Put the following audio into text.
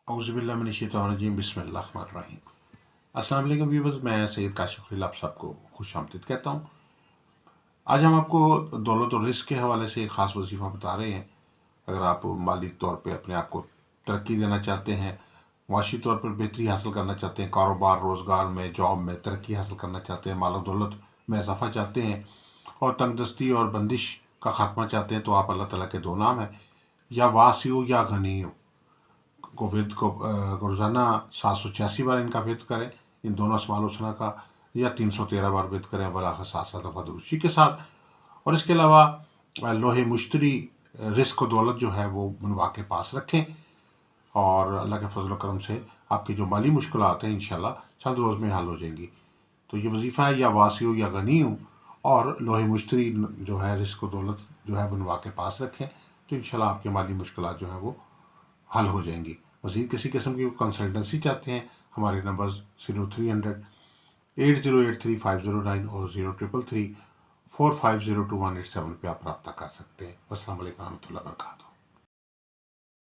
औज़ुबिल्लाहिमिनश्शैतानिर्रजीम बिस्मिल्लाहिर्रहमानिर्रहीम। अस्सलाम वालेकुम व्यूअर्स, मैं सैयद काशिफ खलील आप सबको खुशामदीद कहता हूँ। आज हम आपको दौलत और रिस्क के हवाले से एक ख़ास वजीफ़ा बता रहे हैं। अगर आप माली तौर पे अपने आप को तरक्की देना चाहते हैं, माशी तौर पर बेहतरी हासिल करना चाहते हैं, कारोबार रोज़गार में जॉब में तरक्की हासिल करना चाहते हैं, माल दौलत में इजाफ़ा चाहते हैं और तंगदस्ती और बंदिश का ख़ात्मा चाहते हैं, तो आप अल्लाह ताला के दो नाम हैं, या वासिउ या गनीयु को विद को रोज़ाना 786 बार इनका विद करें, इन दोनों अस्माउल हुस्ना का, या 313 बार विद करें वला के साथ साथ फदरुशी के साथ। और इसके अलावा लोहे मुश्तरी रिस्क और दौलत जो है वो बनवा के पास रखें और अल्लाह के फजल करम से आपकी जो माली मुश्किलात हैं इंशाल्लाह चंद रोज़ में हल हो जाएंगी। तो ये वजीफ़ा है, या वासिउ या गनीयु और लोहे मुश्तरी जो है रिस्क और दौलत जो है बनवा के पास रखें, तो इंशाल्लाह आपकी माली मुश्किलात जो है वो हल हो जाएंगी। मज़ीद किसी किस्म की कंसल्टेंसी चाहते हैं, हमारे नंबर 0300 8083 509 और 0333 4502 187 पे आप रब्ता कर सकते हैं। अस्सलाम वालेकुम रहमतुल्लाहि व बरकातुहू।